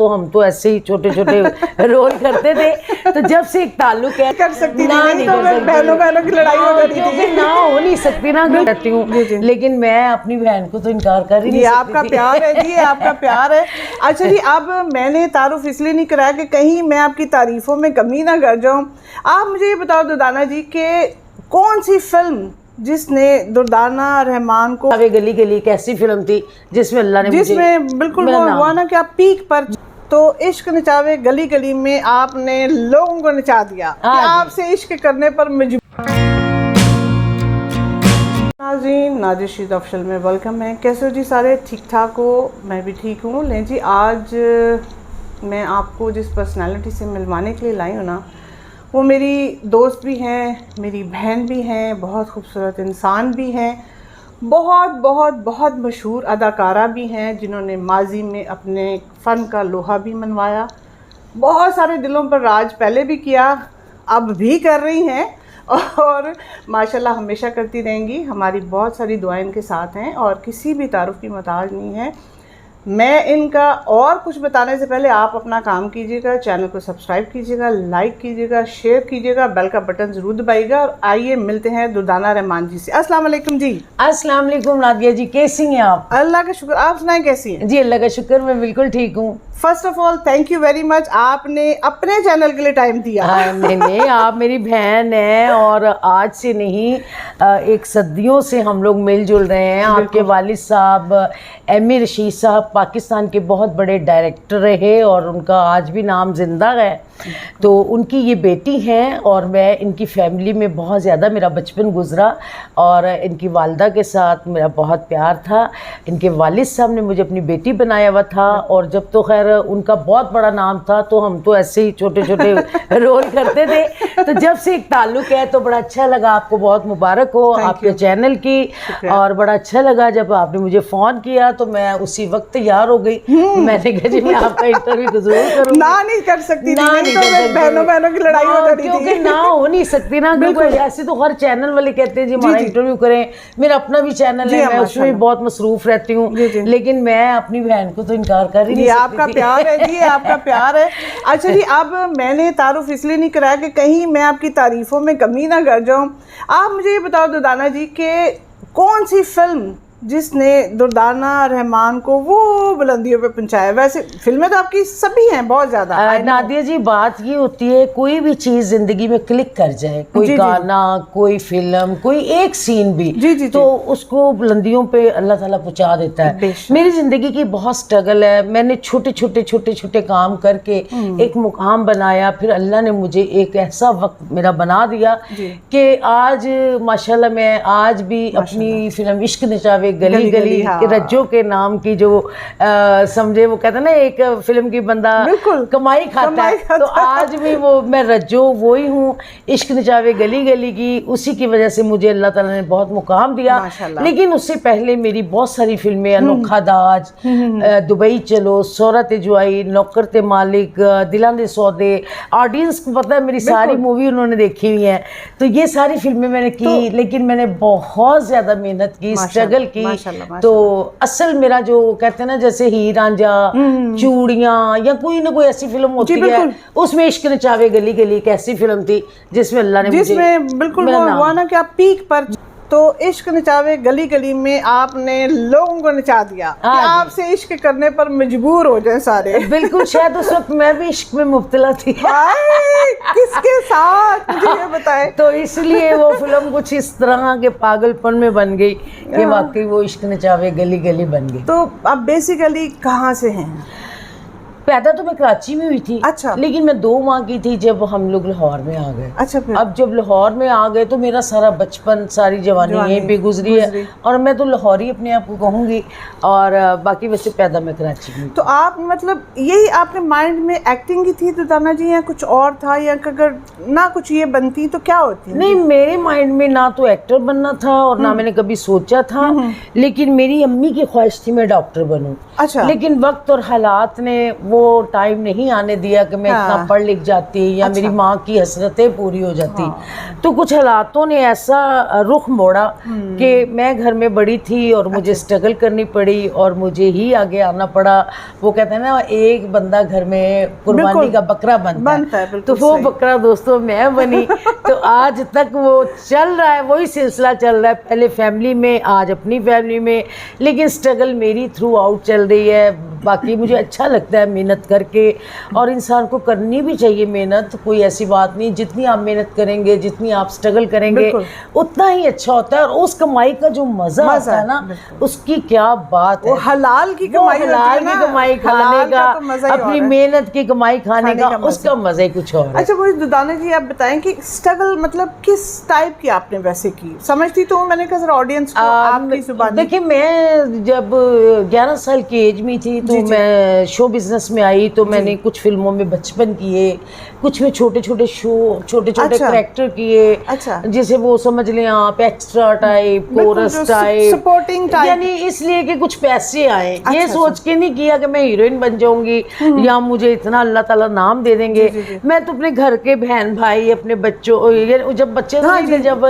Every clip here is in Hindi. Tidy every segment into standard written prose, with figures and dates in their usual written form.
तो हम तो ऐसे ही छोटे छोटे रोल करते थे। तो जब से एक ताल्लुक है कर सकती ना, नहीं तो बहनों बहनों की लड़ाई हो जाती क्योंकि थी। ना हो नहीं सकती ना, करती हूँ, लेकिन मैं अपनी बहन को तो इनकार कर ही नहीं ये सकती आपका थी। प्यार है जी, ये आपका प्यार है। अच्छा जी, अब मैंने तारुफ इसलिए नहीं कराया कि कहीं मैं आपकी तारीफों में कमी ना कर जाऊं। आप मुझे ये बताओ दुर्दाना जी कि कौन सी फिल्म जिसने दुर्दाना रहमान को, गली गली एक ऐसी फिल्म थी जिसमें अल्लाह ने जिसमें बिल्कुल वो हुआ ना कि आप पीक पर, तो इश्क नचावे गली गली में आपने लोगों को नचा दिया कि आपसे इश्क करने पर मजबूर। नाज़रीन, नाज़िर ऑफिशियल में वेलकम है। कैसे हो जी सारे? ठीक ठाक हो? मैं भी ठीक हूँ। लें जी, आज मैं आपको जिस पर्सनालिटी से मिलवाने के लिए लाई हूँ ना, वो मेरी दोस्त भी हैं, मेरी बहन भी हैं, बहुत खूबसूरत इंसान भी हैं, बहुत बहुत बहुत मशहूर अदाकारा भी हैं, जिन्होंने माजी में अपने फ़न का लोहा भी मनवाया, बहुत सारे दिलों पर राज पहले भी किया, अब भी कर रही हैं और माशाल्लाह हमेशा करती रहेंगी। हमारी बहुत सारी दुआएं इनके साथ हैं और किसी भी तारुफ की मोहताज नहीं है। मैं इनका और कुछ बताने से पहले आप अपना काम कीजिएगा, चैनल को सब्सक्राइब कीजिएगा, लाइक कीजिएगा, शेयर कीजिएगा, बेल का बटन ज़रूर दबाइएगा। और आइए मिलते हैं दुर्दाना रहमान जी से। अस्सलाम वालेकुम जी। अस्सलाम वालेकुम नादिया जी, कैसी हैं आप? अल्लाह का शुक्र, आप सुनाएं कैसी हैं? जी अल्लाह का शुक्र, मैं बिल्कुल ठीक हूँ। First of all thank you very much, आपने अपने चैनल के लिए टाइम दिया। नहीं, आप मेरी बहन हैं और आज से नहीं, एक सदियों से हम लोग मिलजुल रहे हैं। आपके वालिद साहब एम ए रशीद साहब पाकिस्तान के बहुत बड़े डायरेक्टर रहे और उनका आज भी नाम जिंदा है। तो उनकी ये बेटी हैं और मैं इनकी फैमिली में बहुत ज़्यादा मेरा बचपन गुजरा और इनकी वालदा के साथ मेरा बहुत प्यार था। इनके वालिद साहब ने मुझे अपनी बेटी बनाया हुआ था और जब तो खैर उनका बहुत बड़ा नाम था तो हम तो ऐसे ही छोटे छोटे रोल करते थे। तो जब से एक ताल्लुक है तो बड़ा अच्छा लगा। आपको बहुत मुबारक हो आपके चैनल की, और बड़ा अच्छा लगा जब आपने मुझे फ़ोन किया तो मैं उसी वक्त तैयार हो गई। मैंने कहा जी मैं आपका इंटरव्यू जरूर करूँगी। ना नहीं कर सकती, तो बहनों बहनों की लड़ाई हो जाती थी, क्योंकि ना हो नहीं सकती ना। बिल्कुल, ऐसे तो हर चैनल वाले कहते हैं जी हमारा इंटरव्यू करें। मेरा अपना भी चैनल है, मैं उसमें भी बहुत मसरूफ रहती हूँ, लेकिन मैं अपनी बहन को तो इनकार कर ही नहीं सकती। आपका प्यार है जी, आपका प्यार है। अच्छा जी, अब मैंने तारुफ इसलिए नहीं कराया कि कहीं मैं आपकी तारीफों में कमी ना कर जाऊं। आप मुझे ये बताओ दुर्दाना जी कि कौन सी फिल्म जिसने दुर्दाना रहमान को वो बुलंदियों पे पहुंचाया? वैसे फिल्में तो आपकी सभी हैं बहुत ज़्यादा। नादिया जी, बात ये होती है कोई भी चीज़ ज़िंदगी में क्लिक कर जाए, कोई गाना, कोई फिल्म, कोई एक सीन भी, तो उसको बुलंदियों पे अल्लाह ताला पहुंचा देता है। मेरी ज़िंदगी की बहुत स्ट्रगल है। मैंने छोटे छोटे काम करके एक मुकाम बनाया, फिर अल्लाह ने मुझे एक ऐसा वक्त मेरा बना दिया कि आज माशाल्लाह मैं आज भी अपनी फिल्म इश्क नचावे गली गली के रज्जो के नाम की जो समझे, वो कहते हैं ना एक फिल्म की बंदा कमाई खाता है, तो आज भी वो मैं रज्जो वही हूँ। इश्क नचावे गली गली की, उसी की वजह से मुझे अल्लाह ताला ने बहुत मुकाम दिया। लेकिन उससे पहले मेरी बहुत सारी फिल्में, अनोखा दाज, दुबई चलो, सोरत जुआई, नौकर ते मालिक, दिलां दे सौदे, ऑडियंस को पता है मेरी सारी मूवी उन्होंने देखी हुई है। तो ये सारी फिल्में मैंने की, लेकिन मैंने बहुत ज़्यादा मेहनत की, स्ट्रगल की। तो असल मेरा जो कहते हैं ना जैसे हीर रांझा, चूड़ियाँ या कोई ना कोई ऐसी फिल्म होती है, उसमें इश्क नचावे गली गली एक ऐसी फिल्म थी जिसमें अल्लाह ने जिसमें बिल्कुल वो हुआ ना कि आप पीक पर, तो इश्क नचावे गली गली में आपने लोगों को नचा दिया कि आपसे इश्क करने पर मजबूर हो जाए सारे। बिल्कुल, शायद उस वक्त मैं भी इश्क में मुब्तला थी। किसके साथ मुझे ये बताएं। तो इसलिए वो फिल्म कुछ इस तरह के पागलपन में बन गई कि वाकई वो इश्क नचावे गली गली बन गई। तो आप बेसिकली कहाँ से हैं? पैदा तो मैं कराची में हुई थी। अच्छा। लेकिन मैं 2 माह की थी जब हम लोग लाहौर में आ गए। अच्छा। फिर अब जब लाहौर में आ गए तो मेरा सारा बचपन, सारी जवानी यहीं पे गुजरी है और मैं तो लाहौरी अपने आप को कहूँगी, और बाकी वैसे पैदा मैं कराची में। तो आप मतलब यही आपके माइंड में एक्टिंग की थी दुर्दाना जी, या कुछ और था, या अगर ना कुछ ये बनती तो क्या होती? नहीं, मेरे माइंड में ना तो एक्टर बनना था और ना मैंने कभी सोचा था, लेकिन मेरी अम्मी की ख्वाहिश थी मैं डॉक्टर बनूं। अच्छा। लेकिन वक्त और हालात ने वो टाइम नहीं आने दिया कि मैं इतना पढ़ लिख जाती या मेरी माँ की हसरतें पूरी हो जाती। तो कुछ हालातों ने ऐसा रुख मोड़ा कि मैं घर में बड़ी थी और मुझे स्ट्रगल करनी पड़ी और मुझे ही आगे आना पड़ा। वो कहते हैं ना, एक बंदा घर में कुर्बानी का बकरा बनता है, तो वो बकरा दोस्तों मैं बनी। तो आज तक वो चल रहा है, वही सिलसिला चल रहा है, पहले फैमिली में, आज अपनी फैमिली में, लेकिन स्ट्रगल मेरी थ्रू आउट चल रही है। बाकी मुझे अच्छा लगता है मेहनत करके, और इंसान को करनी भी चाहिए मेहनत, कोई ऐसी बात नहीं। जितनी आप मेहनत करेंगे, जितनी आप स्ट्रगल करेंगे, उतना ही अच्छा होता है। और उस कमाई का जो मजा आता है ना, उसकी क्या बात है। हलाल की कमाई खाने का, अपनी मेहनत की कमाई खाने का, उसका मजा ही कुछ और है। अच्छा मुझे दुर्दाना जी आप बताएं कि स्ट्रगल मतलब किस टाइप की आपने वैसे की? समझती तो मैंने कहा सर ऑडियंस को आपकी जुबान। देखिए, मैं जब 11 साल की एज में थी तो मैं शो बिजनेस में आई। तो मैंने कुछ फिल्मों में बचपन किए, कुछ में छोटे छोटे शो, छोटे छोटे कैरेक्टर किए। अच्छा। जैसे वो समझ लें आप, extra type, chorus type, supporting type, यानी इसलिए कि कुछ पैसे आए। ये सोच के नहीं किया कि मैं हीरोइन बन जाऊंगी या मुझे इतना अल्लाह ताला नाम दे देंगे। मैं तो अपने घर के बहन भाई, अपने बच्चों, जब बच्चे थे, जब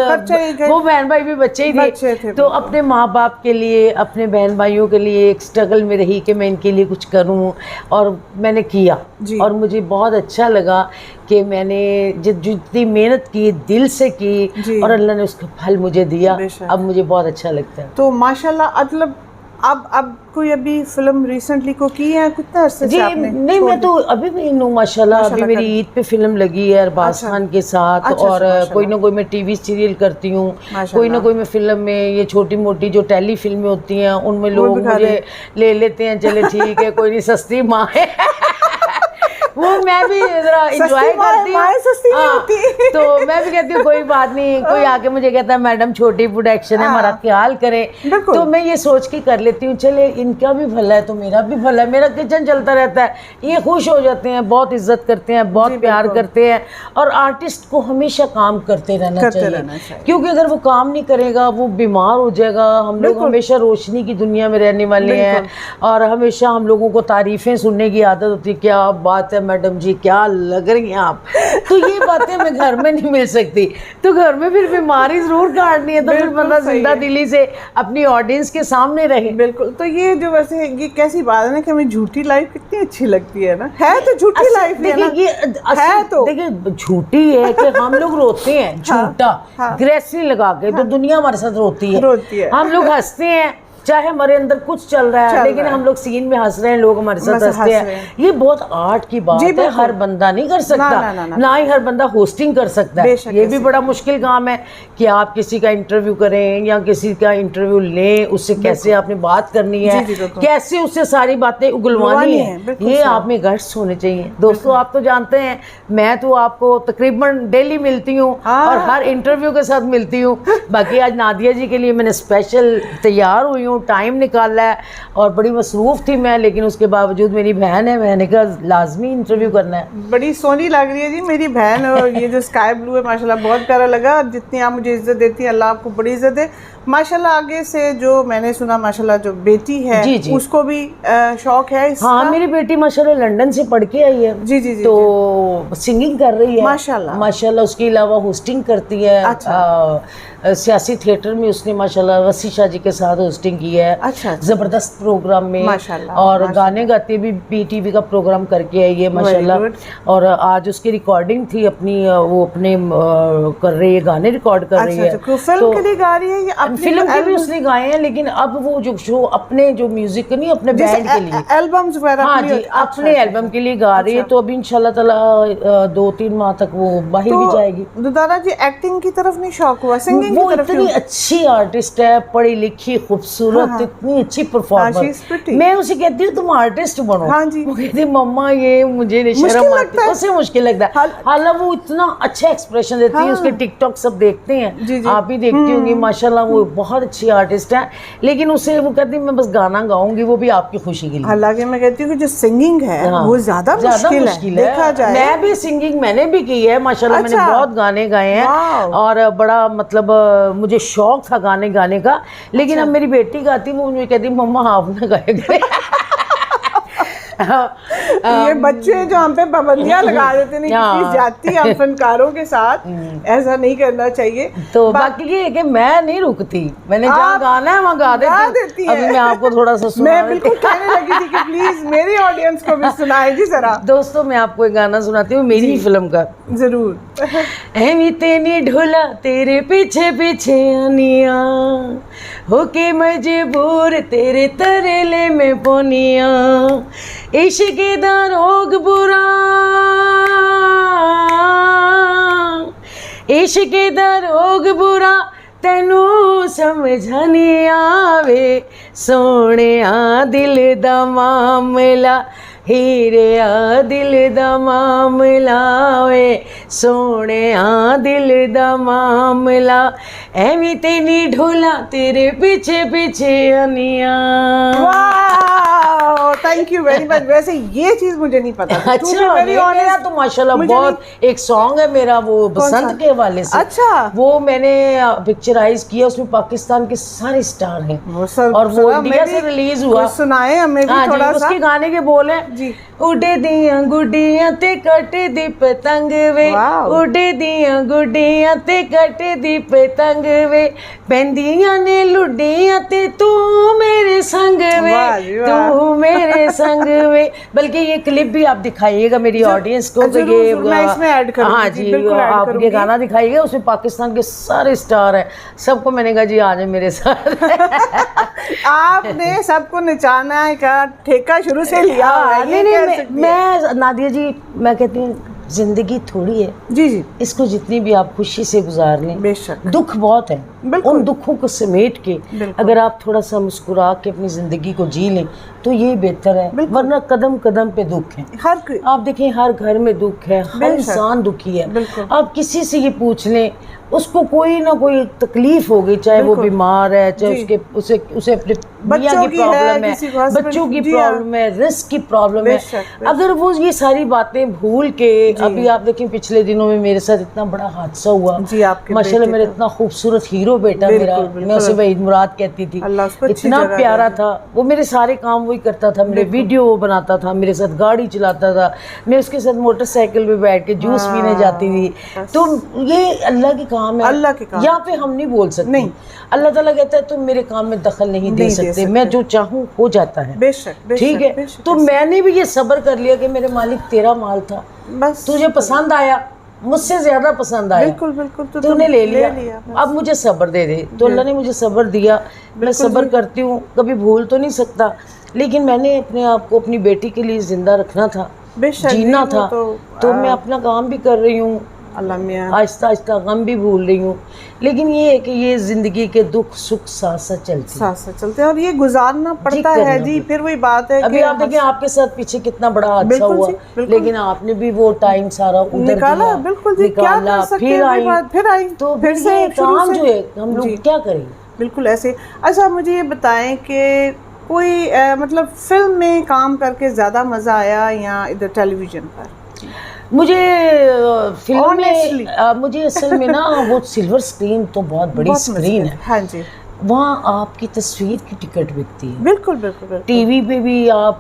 वो बहन भाई भी बच्चे ही थे, तो अपने माँ बाप के लिए, अपने बहन भाइयों के लिए एक स्ट्रगल में रही कि मैं इनके लिए कुछ करूं, और मैंने किया। और मुझे बहुत अच्छा लगा कि मैंने जितनी मेहनत की, दिल से की, और अल्लाह ने उसका फल मुझे दिया। अब मुझे बहुत अच्छा लगता है। तो माशाल्लाह, मतलब अब कोई अभी फिल्म रिसेंटली को की है कितना अरसे से आपने? नहीं, मैं तो अभी भी हूँ माशाल्लाह। अभी मेरी ईद पे फिल्म लगी है अरबाज खान के साथ। और कोई ना कोई मैं टीवी सीरियल करती हूँ, कोई ना कोई मैं फिल्म में, ये छोटी मोटी जो टेली फिल्में होती हैं उनमें लोग मुझे ले लेते हैं। चले ठीक है, कोई नहीं, सस्ती माँ है वो मैं भी जरा एंजॉय करती हूँ। तो मैं भी कहती हूँ कोई बात नहीं, कोई आके मुझे कहता है मैडम छोटी प्रोडक्शन है, हमारा ख्याल करें, तो मैं ये सोच के कर लेती हूँ, चले इनका भी भला है तो मेरा भी भला है। मेरा किचन चलता रहता है, ये खुश हो जाते हैं, बहुत इज्जत करते हैं, बहुत प्यार करते हैं। और आर्टिस्ट को हमेशा काम करते रहना चाहिए, क्योंकि अगर वो काम नहीं करेगा वो बीमार हो जाएगा। हम लोग हमेशा रोशनी की दुनिया में रहने वाले हैं, और हमेशा हम लोगों को तारीफें सुनने की आदत होती है। क्या बात है मैडम जी, क्या लग रही हैं आप। तो ये बातें मैं घर में नहीं मिल सकती, तो घर में फिर बीमारी जरूर काटनी है, तो फिर बंदा जिंदा दिली से अपनी ऑडियंस के सामने रहे। बिल्कुल। तो ये जो वैसे ये कैसी बात है ना कि हमें झूठी लाइफ कितनी अच्छी लगती है ना, है तो झूठी लाइफ देखिए, है तो देखिए झूठी है कि हम लोग रोते हैं झूठा ग्रेसरी लगा के, तो दुनिया हमारे साथ रोती है। हम लोग हंसते हैं चाहे हमारे अंदर कुछ चल रहा है, लेकिन हम लोग सीन में हंस रहे हैं, लोग हमारे साथ हंसते हैं। ये बहुत आर्ट की बात है, हर बंदा नहीं कर सकता, ना ही हर बंदा होस्टिंग कर सकता है। ये भी बड़ा मुश्किल काम है कि आप किसी का इंटरव्यू करें या किसी का इंटरव्यू लें, उससे कैसे आपने बात करनी है, कैसे उससे सारी बातें उगलवानी है, ये आप में गट्स होने चाहिए। दोस्तों आप तो जानते हैं, मैं तो आपको तकरीबन डेली मिलती हूँ और हर इंटरव्यू के साथ मिलती हूँ। बाकी आज नादिया जी के लिए मैंने स्पेशल तैयार हुई हूँ, टाइम निकाला है, और बड़ी मसरूफ़ थी मैं, लेकिन उसके बावजूद मेरी बहन है, मैंने कहा लाजमी इंटरव्यू करना है। बड़ी सोनी लग रही है जी मेरी बहन, और ये जो स्काई ब्लू है माशाल्लाह बहुत प्यारा लगा। जितनी आप मुझे इज्जत देती हैं, अल्लाह आपको बड़ी इज्जत दे माशाल्लाह। आगे से जो मैंने सुना माशाल्लाह जो बेटी है जी, उसको भी शौक है इसका? हाँ, मेरी बेटी माशाल्लाह लंदन से पढ़ के आई है जी, तो सिंगिंग कर रही है माशाल्लाह। उसके अलावा होस्टिंग करती है। सियासी थिएटर में उसने माशाल्लाह वसी शाह जी के साथ होस्टिंग की है। ज़बरदस्त प्रोग्राम में और गाने गाते भी PTV का प्रोग्राम करके आई है माशाल्लाह। और आज उसकी रिकॉर्डिंग थी अपनी, वो अपने कर रही है, गाने रिकॉर्ड कर रही है। फिल्म के लिए गा रही है या फिल्म के भी उसने गाए हैं, लेकिन अब वो जो शो अपने जो म्यूजिक नहीं, अपने बैंड के लिए एल्बम्स वगैरह, हाँ जी, अपने एल्बम के लिए गा रही है। तो अभी इंशाल्लाह ताला 2-3 माह तक वो बाहर भी जाएगी। दादा जी एक्टिंग की तरफ नहीं शौक हुआ? सिंगिंग वो इतनी अच्छी आर्टिस्ट है, पढ़ी लिखी, खूबसूरत, इतनी अच्छी परफॉर्मर। मैं उसे कहती हूँ तुम आर्टिस्ट बनो, वो कहती मम्मा ये मुझे शर्म आती है, उससे मुश्किल लगता है। हालांकि वो इतना अच्छा एक्सप्रेशन देती है, उसके टिकटॉक सब देखते हैं, आप भी देखती होंगी माशाल्लाह। वो बहुत अच्छी आर्टिस्ट है, लेकिन उसे वो कहती है मैं बस गाना गाऊंगी, वो भी आपकी खुशी के लिए। हालांकि मैं कहती हूँ कि जो सिंगिंग है वो ज्यादा मुश्किल है, देखा जाए। मैं भी सिंगिंग मैंने भी की है माशाल्लाह, मैंने बहुत गाने गाए हैं, और बड़ा मतलब मुझे शौक था गाने गाने का। लेकिन अब मेरी बेटी गाती, वो मुझे कहती मम्मा आप ना गाया करें। ये बच्चे जो हम पे पाबंदियां लगा देते हैं कि जाती हम फनकारों के साथ, ऐसा नहीं करना चाहिए। तो बाकी ये है कि मैं नहीं रुकती, मैंने जहाँ गाना है वहाँ गा देती हूँ। अभी मैं आपको थोड़ा सा मैं बिल्कुल कहने लगी थी कि प्लीज मेरी ऑडियंस को भी सुनाए जी जरा। दोस्तों मैं आपको एक गाना सुनाती हूँ मेरी फिल्म का। जरूर। ऐनी तेनी ढोला तेरे पीछे पीछे आनिया, होके मजबूर तेरे तरेले में पोनिया, इश्क दा रोग बुरा, इश्क दा रोग बुरा तेनू समझ नहीं आवे, सोने दिल दा मामला, हीरे दिल दा मामला वे, सोने दिल दा मामला, ऐवी तेनी ढोला तेरे पीछे पीछे अनिया। Thank you very much. वैसे ये चीज मुझे नहीं पता था। अच्छा, मेरा तो माशाल्लाह बहुत एक सॉन्ग है मेरा वो बसंत के हवाले से। अच्छा, वो मैंने पिक्चराइज किया, उसमें पाकिस्तान के सारे स्टार हैं और वो इंडिया से रिलीज हुआ। सुनाए हमें भी थोड़ा सा। उसके गाने के बोल हैं जी। उड़े दियां गुड्डियां ते कट दी पतंग वे, उड़े दियां गुड्डियां ते कट दी पतंग वे, पेंदियां ने लुड्डियां ते तू मेरे संग वे, तू मेरे संग वे। बल्कि ये क्लिप भी आप दिखाइएगा मेरी ऑडियंस को, तो ये मैं इसमें ऐड करूंगी। हाँ जी, आप ये गाना दिखाइएगा, उसमें पाकिस्तान के सारे स्टार हैं। सबको मैंने कहा जी आ जाए मेरे साथ। आपने सबको नचाना का ठेका शुरू से लिया। मैं नादिया जी मैं कहती हूँ जिंदगी थोड़ी है जी जी, इसको जितनी भी आप खुशी से गुजार लें। बेशक दुख बहुत है, उन दुखों को समेट के अगर आप थोड़ा सा मुस्कुरा के अपनी जिंदगी को जी लें तो ये बेहतर है, वरना कदम कदम पे दुख है। आप देखें हर घर में दुख है, हर इंसान दुखी है। आप किसी से ये पूछ लें उसको कोई ना कोई तकलीफ होगी, चाहे वो बीमार है, चाहे उसे अपने मियां की प्रॉब्लम है, बच्चों की प्रॉब्लम है, रिस्क की प्रॉब्लम है। अगर वो ये सारी बातें भूल के, अभी आप देखें पिछले दिनों में मेरे साथ इतना बड़ा हादसा हुआ माशाल्लाह, मेरा इतना खूबसूरत हीरो बेटा मेरा, मैं उसे वहीद मुराद कहती थी, इतना प्यारा था वो, मेरे सारे काम वही करता था, मेरे वीडियो वो बनाता था, मेरे साथ गाड़ी चलाता था, मैं उसके साथ मोटरसाइकिल पे बैठ के जूस पीने जाती थी। तो ये अल्लाह की काम है, अल्लाह के काम, यहाँ पे हम नहीं बोल सकते। नहीं, अल्लाह ताला कहता है तुम मेरे काम में दखल नहीं दे सकते, मैं जो चाहूँ हो जाता है। बेशक, ठीक है। तो मैंने भी ये सब्र कर लिया कि मेरे मालिक तेरा माल था, बस तुझे पसंद आया, मुझसे ज्यादा पसंद आया, बिल्कुल बिल्कुल, तो तूने ले लिया, अब मुझे सब्र दे दे। तो अल्लाह ने मुझे सब्र दिया, मैं सब्र करती हूँ, कभी भूल तो नहीं सकता, लेकिन मैंने अपने आप को अपनी बेटी के लिए जिंदा रखना था, जीना था, तो मैं अपना काम भी कर रही हूँ, आहिस्ता आहिस्ता गम भी भूल रही हूँ। लेकिन ये है कि ये जिंदगी के दुख सुख साथ साथ चलते हैं और ये गुजारना पड़ता है जी। फिर वही बात है, अभी आप देखिए आपके साथ पीछे कितना बड़ा हादसा हुआ, लेकिन आपने भी वो टाइम सारा उधर निकाला, बिल्कुल निकाला, फिर आई, तो फिर से काम जो है हम लोग क्या करें, बिल्कुल ऐसे। अच्छा मुझे ये बताएं कि कोई मतलब फिल्म में काम करके ज्यादा मजा आया या इधर टेलीविजन पर? मुझे फिल्म में मुझे असल में ना वो सिल्वर स्क्रीन तो बहुत बड़ी स्क्रीन है, हाँ जी, वहाँ आपकी तस्वीर की टिकट बिकती है। बिल्कुल बिल्कुल। टीवी पे भी आप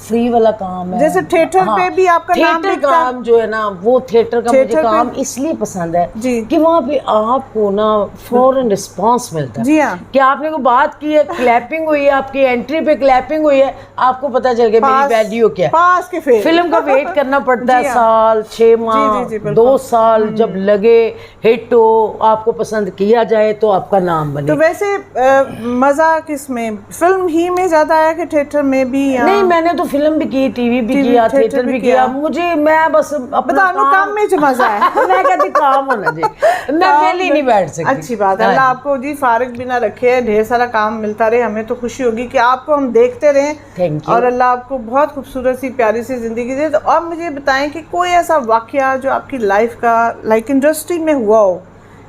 फ्री वाला काम है, जैसे थिएटर पे भी आपका नाम बिकता है। काम जो है ना वो थिएटर का मुझे काम इसलिए पसंद है कि वहाँ पे आपको ना फौरन रिस्पांस मिलता है। जी हाँ, कि आपने को बात की है, क्लैपिंग हुई है, आपकी एंट्री पे क्लैपिंग हुई है, आपको पता चल गया मेरी वैल्यू क्या है। फिल्म का वेट करना पड़ता है साल, 6 माह, 2 साल, जब लगे हिट हो, आपको पसंद किया जाए तो आपका नाम बने। मजा किस में, फिल्म ही में ज्यादा आया कि थिएटर में भी? नहीं, मैंने तो फिल्म भी की, टीवी भी किया, थिएटर भी किया। मुझे मैं बस अपना काम में जो मजा है मैं कहती काम होना चाहिए, मैं अकेली नहीं बैठ सकती। अच्छी बात है, अल्लाह आपको जी फारिग भी ना रखे, ढेर सारा काम मिलता रहे, हमें तो खुशी होगी कि आपको हम देखते रहें और अल्लाह आपको बहुत खूबसूरत सी प्यारी सी जिंदगी दे। तो अब मुझे बताएं कि कोई ऐसा वाकया जो आपकी लाइफ का लाइक इंडस्ट्री में हुआ हो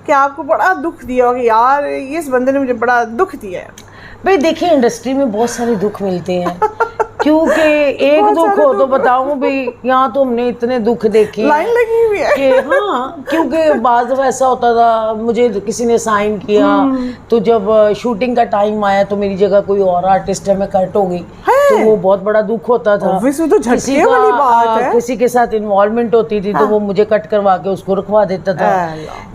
कि आपको बड़ा दुख दिया हो कि यार इस बंदे ने मुझे बड़ा दुख दिया है? भाई देखिए इंडस्ट्री में बहुत सारे दुख मिलते हैं क्योंकि एक दुख हो तो बताऊं भी, यहाँ तो हमने इतने दुख देखे लाइन लगी हुई है कि हाँ, क्योंकि बाद दफा ऐसा होता था, मुझे किसी ने साइन किया तो जब शूटिंग का टाइम आया तो मेरी जगह कोई और आर्टिस्ट है, मैं कट हो गई, तो वो बहुत बड़ा दुख होता था। तो झटके वाली बात है। किसी के साथ इन्वॉल्वमेंट होती थी तो वो मुझे कट करवा के उसको रखवा देता था।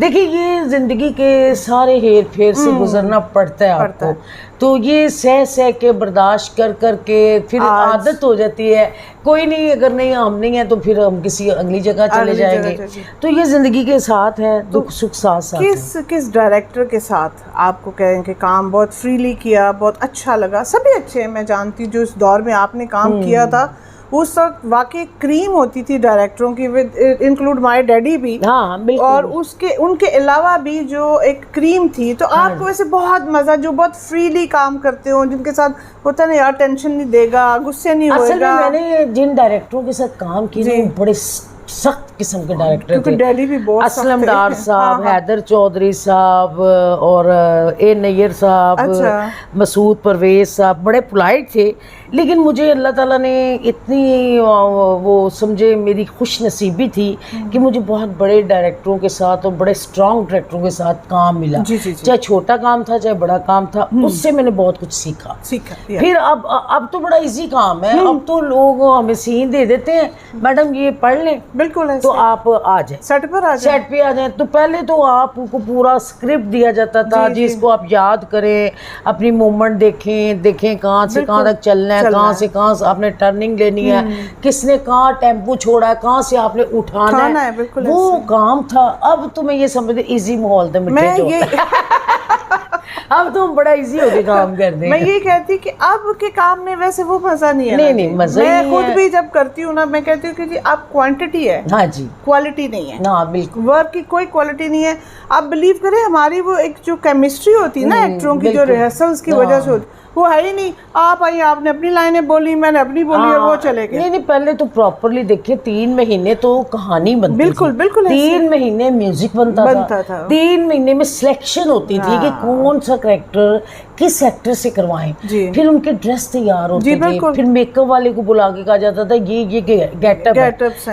देखिए, ये जिंदगी के सारे हेर फेर से गुजरना पड़ता है आपको, तो ये सह सह के बर्दाश्त कर करके फिर आदत हो जाती है। कोई नहीं, अगर नहीं हम नहीं है तो फिर हम किसी अगली जगह चले जाएंगे। तो ये जिंदगी के साथ है, दुख सुख साथ साथ। किस डायरेक्टर के साथ आपको कहें कि काम बहुत फ्रीली किया, बहुत अच्छा लगा? सभी अच्छे हैं, मैं जानती हूँ, जो इस दौर में आपने काम किया था उस वक्त वाकई क्रीम होती थी डायरेक्टरों की, विद इंक्लूड माय डैडी भी। हाँ, बिल्कुल। और उनके अलावा भी जो एक क्रीम थी, तो आपको वैसे बहुत मजा, जो बहुत फ्रीली काम करते हो, जिनके साथ होता नहीं यार टेंशन नहीं देगा, गुस्से नहीं होएगा। असल में मैंने जिन डायरेक्टरों के साथ काम किया वो बड़े सख्त किस्म के डायरेक्टर थे। दिल्ली भी बहुत असलम डार साहब, हैदर चौधरी साहब और ए नैयर साहब, मसूद परवेज साहब, बड़े पोलाइट थे। लेकिन मुझे अल्लाह ताला ने इतनी वो समझे मेरी खुश नसीबी थी कि मुझे बहुत बड़े डायरेक्टरों के साथ और बड़े स्ट्रॉन्ग डायरेक्टरों के साथ काम मिला। चाहे छोटा काम था चाहे बड़ा काम था, उससे मैंने बहुत कुछ सीखा। फिर अब तो बड़ा इजी काम है, अब तो लोग हमें सीन दे देते हैं, मैडम ये पढ़ लें, बिल्कुल तो आप आ जाए, सेट पे आ जाए। तो पहले तो आपको पूरा स्क्रिप्ट दिया जाता था जिसको आप याद करें, अपनी मूवमेंट देखें कहाँ से कहाँ तक चलना है, कहाँ से आपने टर्निंग लेनी है, किसने कहाँ टेम्पो छोड़ा है, कहाँ से आपने उठाना है, वो काम था। अब तो मैं ये समझती इजी माहौल था अब तो हम बड़ा इजी होके काम करते हैं। मैं ये कहती कि अब के काम में वैसे वो मजा नहीं है। नहीं, मजा ही नहीं है। मैं खुद भी जब करती हूँ ना, मैं कहती हूँ कि जी आप क्वांटिटी है, हाँ जी, क्वालिटी नहीं है। हाँ, बिल्कुल, वर्क की कोई क्वालिटी नहीं है। आप बिलीव करें, हमारी वो एक जो केमिस्ट्री होती है ना एक्टरों की, जो रिहर्सल्स की वजह से होती, वो है ही नहीं। आप आई, आपने अपनी लाइनें बोली, मैंने अपनी बोली, और वो चले गए। नहीं, पहले तो प्रॉपरली देखिए, 3 महीने तो कहानी बनती बिल्कुल थी, बिल्कुल 3 महीने म्यूजिक बनता था। 3 महीने में सिलेक्शन होती थी कि कौन सा कैरेक्टर किस एक्टर से करवाएं, फिर उनके ड्रेस तैयार होते थे, फिर मेकअप वाले को बुला के कहा जाता था ये गेटअप है।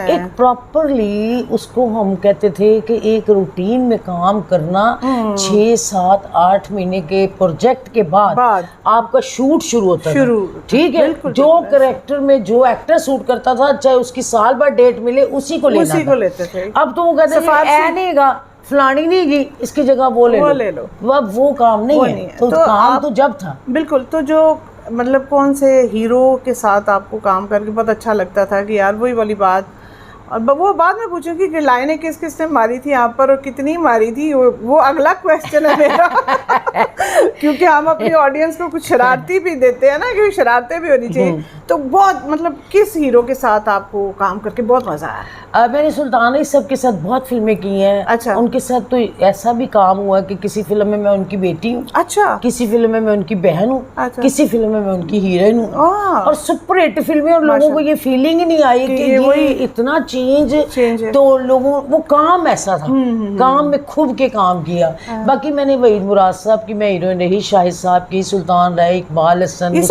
एक प्रॉपरली उसको हम कहते थे कि एक रूटीन में काम करना। 6, 7, 8 महीने के प्रोजेक्ट के बाद आपका शूट शुरू होता था। ठीक है, जो कैरेक्टर में जो एक्टर शूट करता था, चाहे उसकी साल बाद डेट मिले, उसी को लेते थे। अब तो वो कहते थे फलानी नहीं गई, इसकी जगह वो ले लो। अब वो काम नहीं है। तो काम तो जब था। बिल्कुल। तो जो मतलब कौन से हीरो के साथ आपको काम करके बहुत अच्छा लगता था कि यार वही वाली बात, और वो बाद में पूछूंगी कि लाइनें किस किस ने मारी थी आप पर और कितनी मारी थी, वो अगला क्वेश्चन है मेरा क्योंकि हम अपनी ऑडियंस को कुछ शरारती भी देते हैं ना, क्योंकि शरारतें भी होनी चाहिए। तो बहुत मतलब किस हीरो के साथ आपको काम करके बहुत मजा आया? मैंने सुल्तान सब के साथ बहुत फिल्में की हैं। अच्छा। उनके साथ तो ऐसा भी काम हुआ कि किसी फिल्म में मैं उनकी बेटी हूँ, अच्छा, किसी फिल्म में मैं उनकी बहन हूँ, अच्छा, किसी फिल्म में मैं उनकी हीरोइन हूँ, और सुपर हिट फिल्में, और लोगों को ये फीलिंग ही नहीं आई कि ये इतना चेंज है। तो लोगों वो काम ऐसा था, काम में खूब के काम किया। बाकी मैंने वहीद मुराद साहब की मैं हीरोइन रही, शाहिद साहब की, सुल्तान राय, इकबाल हसन,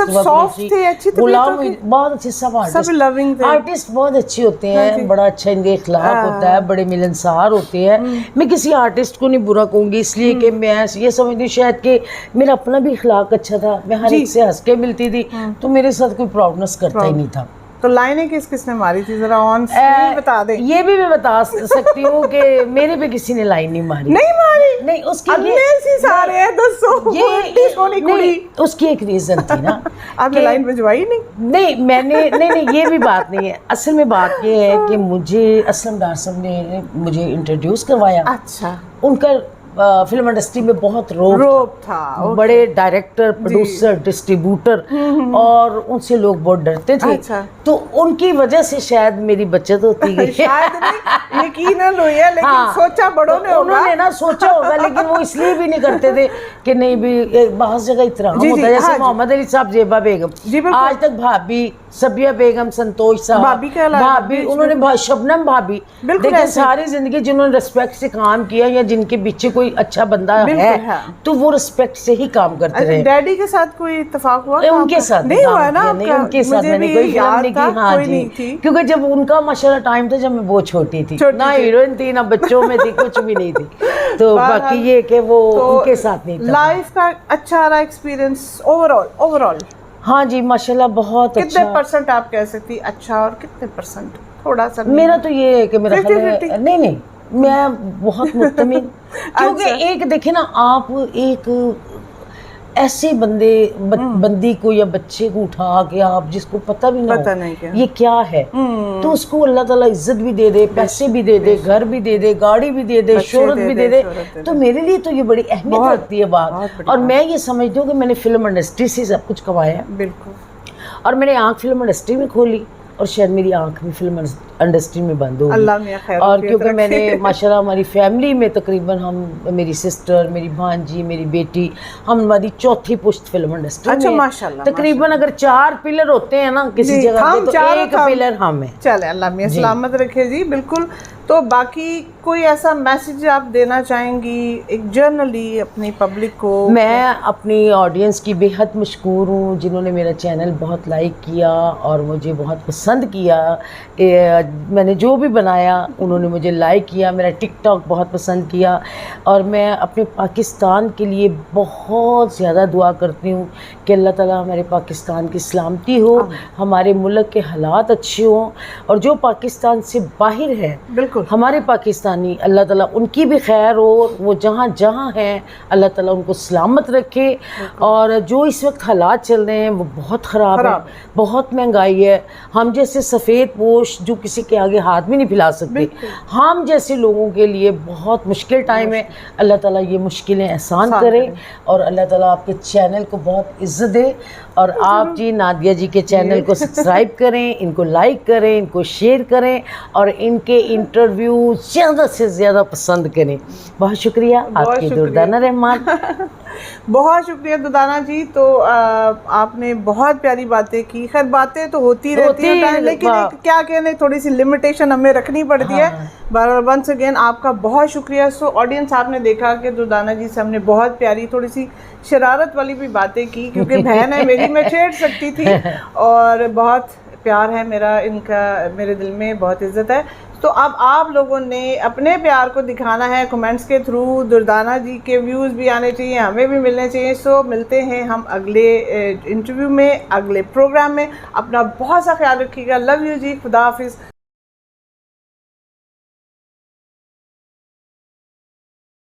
गुलाम, बहुत अच्छे सब आर्टिस्ट बहुत अच्छे होते हैं, बड़ा अच्छा इनके इखलाक होता है, बड़े मिलनसार होते हैं। मैं किसी आर्टिस्ट को नहीं बुरा कहूँगी, इसलिए कि मैं ये समझती शायद कि मेरा अपना भी इखलाक अच्छा था, मैं हर एक से हंस के मिलती थी, तो मेरे साथ कोई प्रॉब्लम्स करता ही नहीं था। तो लाइनें किस किसने मारी थी, जरा ऑन स्क्रीन बता दे। ये भी मैं बता सकती हूँ कि मेरे पे किसी ने लाइन नहीं मारी। नहीं, उसकी उसकी एक रीजन थी ना। आपने लाइन भिजवाई नहीं, मैंने नहीं, ये भी बात नहीं है। असल में बात ये है कि मुझे असलम डार साहब ने मुझे इंट्रोड्यूस करवाया। अच्छा। उनका फिल्म इंडस्ट्री में बहुत रोब था। बड़े डायरेक्टर, प्रोड्यूसर, डिस्ट्रीब्यूटर, और उनसे लोग बहुत डरते थे। अच्छा। तो उनकी वजह से शायद मेरी बचत होती गई। शायद नहीं, यकीन है, लेकिन सोचा बड़ों ने होगा। उन्होंने ना सोचा होगा, लेकिन वो इसलिए भी नहीं करते थे कि नहीं भी बहुत जगह इतना होता है। जैसे मोहम्मद अली साहब, जेबा बेगम, आज तक भाभी सबिया बेगम, संतोष साहब, भाभी कहलाया, भाभी, उन्होंने शबनम भाभी, देखिए सारी जिंदगी जिन्होंने रिस्पेक्ट से काम किया या जिनके पीछे कोई अच्छा बंदा है तो वो रिस्पेक्ट से ही काम करते रहे। डैडी के साथ कोई इत्तेफाक हुआ? उनके साथ नहीं हुआ ना? नहीं, उनके साथ मैंने कोई फिल्म नहीं की। हाँ जी, क्योंकि जब उनका माशाल्लाह टाइम था जब मैं बहुत छोटी थी, ना हीरोइन थी ना बच्चों में थी, कुछ भी नहीं थी। तो बाकी ये कि वो उनके साथ नहीं था। लाइफ का अच्छा रहा एक्सपीरियंस ओवरऑल? हाँ जी माशाल्लाह बहुत अच्छा। कितने परसेंट आप कह सकती अच्छा और कितने परसेंट थोड़ा सा? मेरा तो ये है कि मेरा नहीं, मैं बहुत मुतमिन क्योंकि एक देखे ना आप, एक ऐसे बंदी को या बच्चे को उठा के आप जिसको पता भी ना हो ये क्या है, तो उसको अल्लाह ताला इज्जत भी दे दे, पैसे भी दे दे, घर भी दे दे, गाड़ी भी दे दे, शोहरत भी दे दे, तो मेरे लिए तो ये बड़ी अहमियत रखती है बात। और मैं ये समझती हूँ कि मैंने फिल्म इंडस्ट्री से सब कुछ कमाया, बिल्कुल, और मैंने आँख फिल्म इंडस्ट्री में खोली और शायद मेरी आँख भी फिल्म इंडस्ट्री में बंद हो गई। और क्योंकि मैंने माशाल्लाह हमारी फैमिली में तकरीबन हम, मेरी सिस्टर, मेरी भांजी, मेरी बेटी, हम हमारी चौथी पुश्त फिल्म इंडस्ट्री में। माशाल्लाह, तकरीबन अगर 4 पिलर होते हैं ना किसी जगह पे तो एक पिलर हम है। चले, अल्लाह मियां सलामत रखे जी। बिल्कुल। तो बाकी कोई ऐसा मैसेज आप देना चाहेंगी एक जर्नली अपनी पब्लिक को? मैं अपनी ऑडियंस की बेहद मशकूर हूँ जिन्होंने मेरा चैनल बहुत लाइक किया और मुझे बहुत पसंद किया। मैंने जो भी बनाया उन्होंने मुझे लाइक किया, मेरा टिकटॉक बहुत पसंद किया, और मैं अपने पाकिस्तान के लिए बहुत ज़्यादा दुआ करती हूँ कि अल्लाह ताला हमारे पाकिस्तान की सलामती हो, हमारे मुल्क के हालात अच्छे हों, और जो पाकिस्तान से बाहर है बिल्कुल हमारे पाकिस्तानी, अल्लाह ताला उनकी भी खैर हो, वो जहाँ जहाँ हैं अल्लाह ताला उनको सलामत रखे। और जो इस वक्त हालात चल रहे हैं वो बहुत ख़राब है, बहुत महंगाई है, हम जैसे सफ़ेद पोश जो किसी के आगे हाथ भी नहीं फैला सकते, हम जैसे लोगों के लिए बहुत मुश्किल टाइम है। अल्लाह ताला ये मुश्किलें आसान करे और अल्लाह ताला आपके चैनल को बहुत इज़्ज़त दे। और आप जी नादिया जी के चैनल को सब्सक्राइब करें, इनको लाइक करें, इनको शेयर करें और इनके इंटरव्यू ज़्यादा से ज़्यादा पसंद करें। बहुत शुक्रिया आपकी दुर्दाना रहमान। बहुत शुक्रिया दुर्दाना जी। तो आपने बहुत प्यारी बातें की। खैर बातें तो होती रहती हैं, लेकिन क्या कहने, थोड़ी सी लिमिटेशन हमें रखनी पड़ती है। वंस अगेन आपका बहुत शुक्रिया। सो ऑडियंस, आपने देखा कि दुर्दाना जी से हमने बहुत प्यारी, थोड़ी सी शरारत वाली भी बातें की, क्योंकि बहन है मेरी, मैं छेड़ सकती थी, और बहुत प्यार है मेरा इनका, मेरे दिल में बहुत इज्जत है। तो अब आप लोगों ने अपने प्यार को दिखाना है कमेंट्स के थ्रू। दुर्दाना जी के व्यूज़ भी आने चाहिए, हमें भी मिलने चाहिए। सो मिलते हैं हम अगले इंटरव्यू में, अगले प्रोग्राम में। अपना बहुत सा ख्याल रखिएगा। लव यू जी, खुदा हाफिज़।